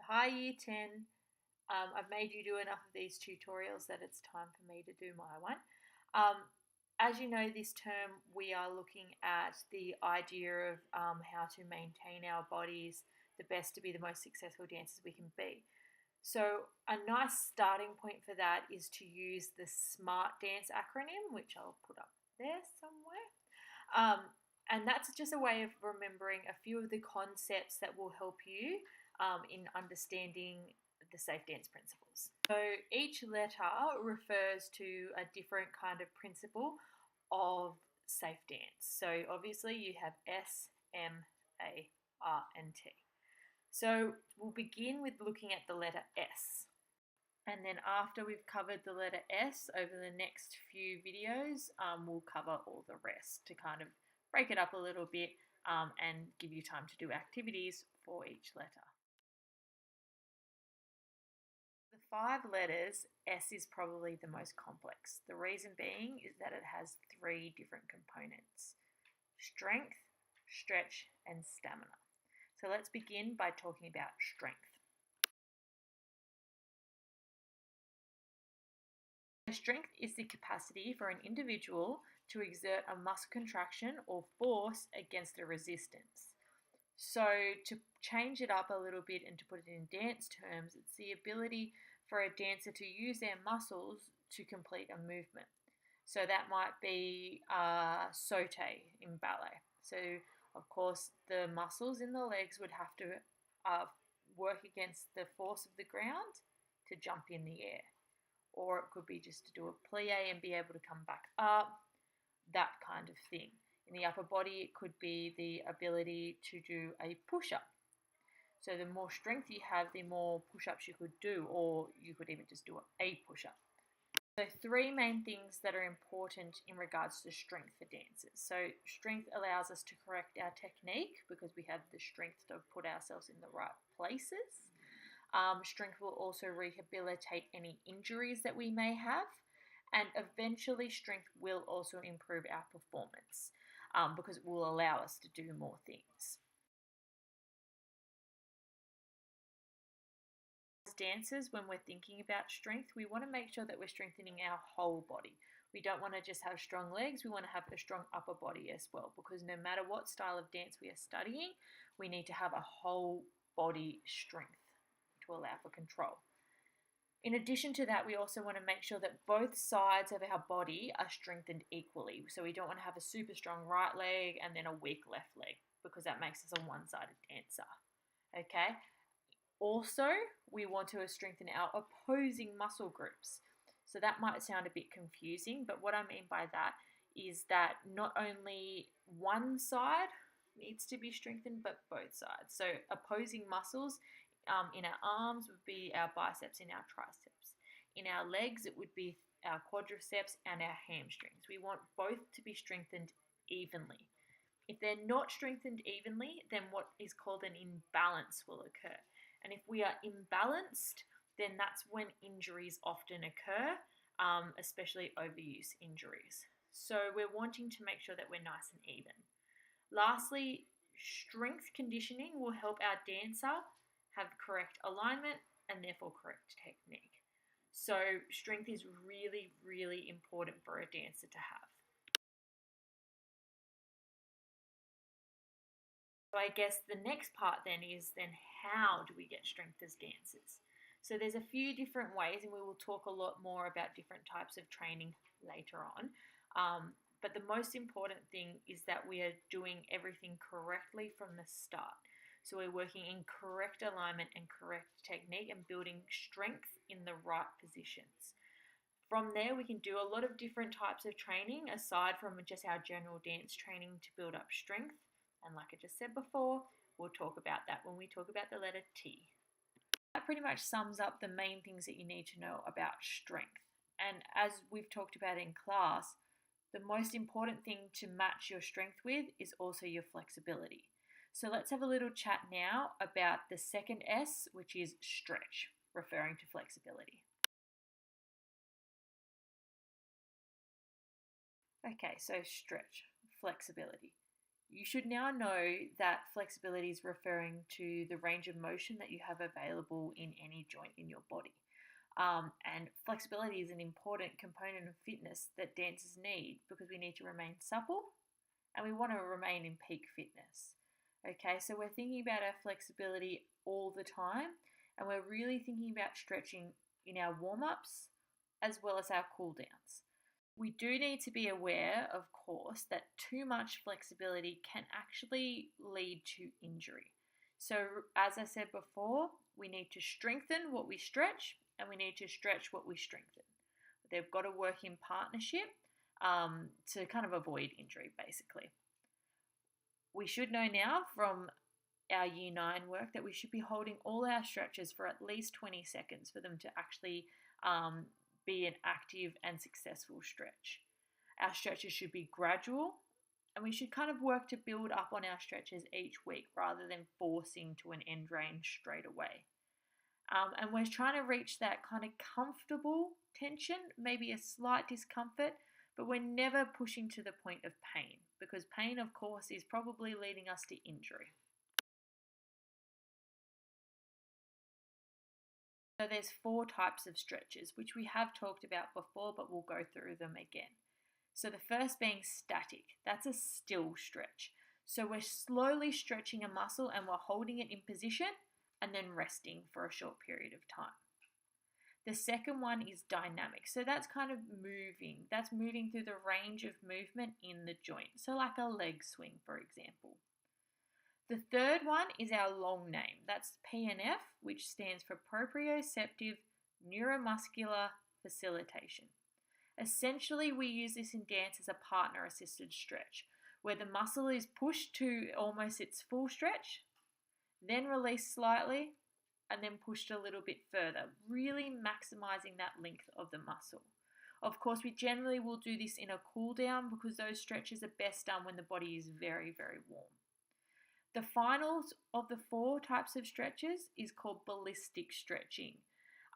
Hi Year 10. I've made you do enough of these tutorials that it's time for me to do my one. As you know, this term we are looking at the idea of how to maintain our bodies the best to be the most successful dancers we can be. So a nice starting point for that is to use the SMART Dance Acronym, which I'll put up there somewhere. And that's just a way of remembering a few of the concepts that will help you in understanding the safe dance principles. So each letter refers to a different kind of principle of safe dance. So obviously you have S, M, A, R, and T. So we'll begin with looking at the letter S. And then after we've covered the letter S over the next few videos, we'll cover all the rest to kind of break it up a little bit and give you time to do activities for each letter. The 5 letters, S is probably the most complex. The reason being is that it has 3 different components: strength, stretch, and stamina. So let's begin by talking about strength. Strength is the capacity for an individual to exert a muscle contraction or force against a resistance. So to change it up a little bit and to put it in dance terms, it's the ability for a dancer to use their muscles to complete a movement. So that might be saute in ballet. So of course the muscles in the legs would have to work against the force of the ground to jump in the air. Or it could be just to do a plie and be able to come back up, that kind of thing. In the upper body, it could be the ability to do a push-up. So the more strength you have, the more push-ups you could do, or you could even just do a push-up. So 3 main things that are important in regards to strength for dancers. So strength allows us to correct our technique because we have the strength to put ourselves in the right places. Strength will also rehabilitate any injuries that we may have, and eventually strength will also improve our performance because it will allow us to do more things. As dancers, when we're thinking about strength, we want to make sure that we're strengthening our whole body. We don't want to just have strong legs, we want to have a strong upper body as well, because no matter what style of dance we are studying, we need to have a whole body strength to allow for control. In addition to that, we also want to make sure that both sides of our body are strengthened equally. So we don't want to have a super strong right leg and then a weak left leg, because that makes us a one-sided dancer. Okay? Also, we want to strengthen our opposing muscle groups. So that might sound a bit confusing, but what I mean by that is that not only one side needs to be strengthened, but both sides. So opposing muscles in our arms would be our biceps and our triceps. In our legs, it would be our quadriceps and our hamstrings. We want both to be strengthened evenly. If they're not strengthened evenly, then what is called an imbalance will occur. And if we are imbalanced, then that's when injuries often occur, especially overuse injuries. So we're wanting to make sure that we're nice and even. Lastly, strength conditioning will help our dancer have correct alignment and therefore correct technique. So strength is really, really important for a dancer to have. So I guess the next part then is how do we get strength as dancers? So there's a few different ways, and we will talk a lot more about different types of training later on. But the most important thing is that we are doing everything correctly from the start. So we're working in correct alignment and correct technique and building strength in the right positions. From there, we can do a lot of different types of training aside from just our general dance training to build up strength. And like I just said before, we'll talk about that when we talk about the letter T. That pretty much sums up the main things that you need to know about strength. And as we've talked about in class, the most important thing to match your strength with is also your flexibility. So let's have a little chat now about the second S, which is stretch, referring to flexibility. Okay, so stretch, flexibility. You should now know that flexibility is referring to the range of motion that you have available in any joint in your body. And flexibility is an important component of fitness that dancers need because we need to remain supple and we want to remain in peak fitness. Okay, so we're thinking about our flexibility all the time, and we're really thinking about stretching in our warm ups as well as our cool downs. We do need to be aware, of course, that too much flexibility can actually lead to injury. So, as I said before, we need to strengthen what we stretch and we need to stretch what we strengthen. They've got to work in partnership to kind of avoid injury, basically. We should know now from our Year 9 work that we should be holding all our stretches for at least 20 seconds for them to actually be an active and successful stretch. Our stretches should be gradual, and we should kind of work to build up on our stretches each week rather than forcing to an end range straight away. And we're trying to reach that kind of comfortable tension, maybe a slight discomfort, but we're never pushing to the point of pain, because pain, of course, is probably leading us to injury. So there's 4 types of stretches, which we have talked about before, but we'll go through them again. So the first being static, that's a still stretch. So we're slowly stretching a muscle and we're holding it in position and then resting for a short period of time. The second one is dynamic. So that's kind of moving. That's moving through the range of movement in the joint. So like a leg swing, for example. The third one is our long name. That's PNF, which stands for proprioceptive neuromuscular facilitation. Essentially, we use this in dance as a partner-assisted stretch, where the muscle is pushed to almost its full stretch, then released slightly, and then pushed a little bit further, really maximizing that length of the muscle. Of course, we generally will do this in a cool down because those stretches are best done when the body is very, very warm. The final of the 4 types of stretches is called ballistic stretching.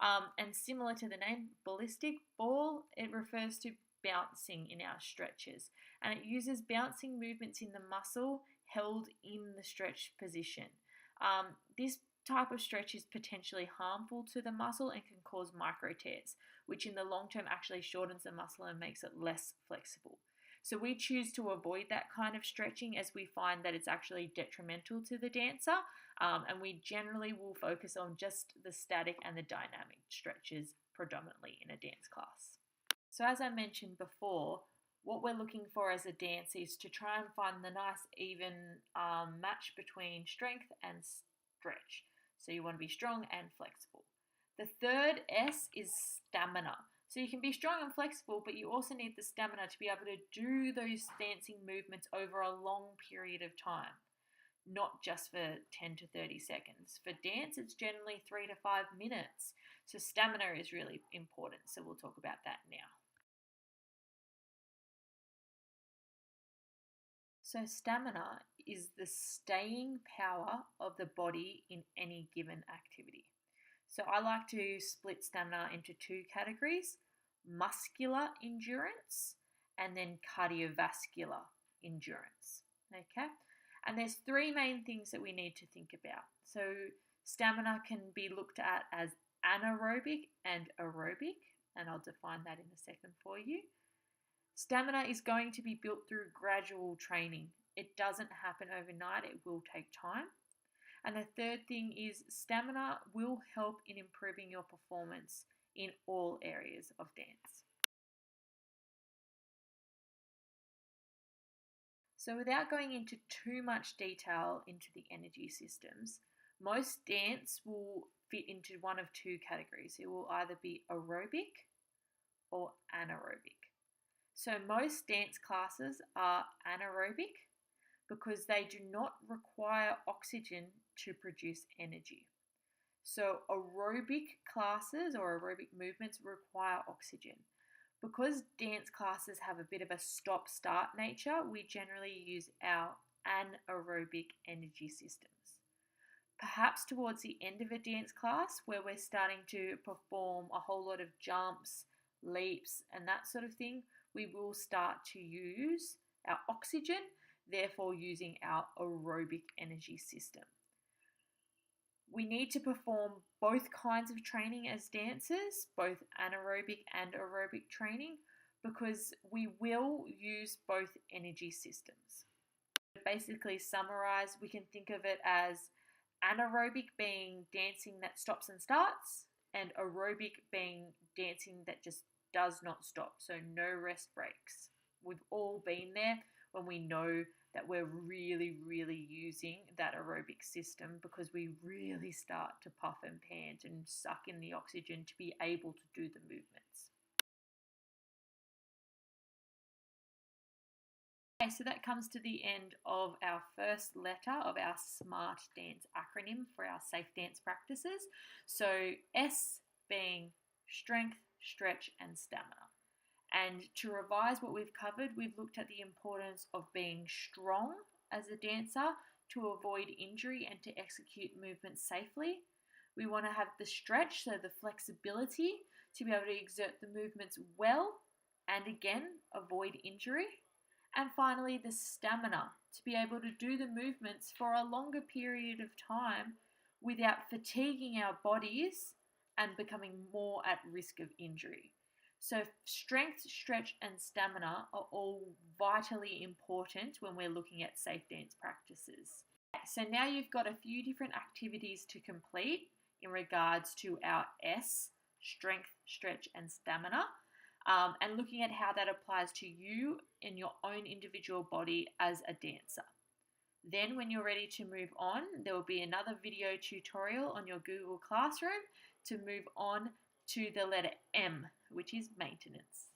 And similar to the name ballistic ball, it refers to bouncing in our stretches. And it uses bouncing movements in the muscle held in the stretch position. This type of stretch is potentially harmful to the muscle and can cause micro tears, which in the long term actually shortens the muscle and makes it less flexible. So we choose to avoid that kind of stretching as we find that it's actually detrimental to the dancer, and we generally will focus on just the static and the dynamic stretches predominantly in a dance class. So as I mentioned before, what we're looking for as a dance is to try and find the nice even match between strength and stretch. So you want to be strong and flexible. The third S is stamina. So you can be strong and flexible, but you also need the stamina to be able to do those dancing movements over a long period of time, not just for 10 to 30 seconds. For dance, it's generally 3 to 5 minutes. So stamina is really important. So we'll talk about that now. So stamina is the staying power of the body in any given activity. So I like to split stamina into 2 categories: muscular endurance and then cardiovascular endurance. Okay? And there's 3 main things that we need to think about. So stamina can be looked at as anaerobic and aerobic, and I'll define that in a second for you. Stamina is going to be built through gradual training. It doesn't happen overnight, it will take time. And the third thing is stamina will help in improving your performance in all areas of dance. So without going into too much detail into the energy systems, most dance will fit into one of 2 categories. It will either be aerobic or anaerobic. So most dance classes are anaerobic because they do not require oxygen to produce energy. So aerobic classes or aerobic movements require oxygen. Because dance classes have a bit of a stop-start nature, we generally use our anaerobic energy systems. Perhaps towards the end of a dance class where we're starting to perform a whole lot of jumps, leaps, and that sort of thing, we will start to use our oxygen. therefore using our aerobic energy system. We need to perform both kinds of training as dancers, both anaerobic and aerobic training, because we will use both energy systems. To basically summarize, we can think of it as anaerobic being dancing that stops and starts, and aerobic being dancing that just does not stop, so no rest breaks. We've all been there when we know that we're really using that aerobic system because we really start to puff and pant and suck in the oxygen to be able to do the movements. Okay, so that comes to the end of our first letter of our SMART Dance acronym for our safe dance practices. So S being strength, stretch, and stamina. And to revise what we've covered, we've looked at the importance of being strong as a dancer to avoid injury and to execute movements safely. We want to have the stretch, so the flexibility to be able to exert the movements well and again avoid injury. And finally, the stamina to be able to do the movements for a longer period of time without fatiguing our bodies and becoming more at risk of injury. So strength, stretch, and stamina are all vitally important when we're looking at safe dance practices. So now you've got a few different activities to complete in regards to our S, strength, stretch, and stamina, and looking at how that applies to you and your own individual body as a dancer. Then when you're ready to move on, there will be another video tutorial on your Google Classroom to move on to the letter M, which is maintenance.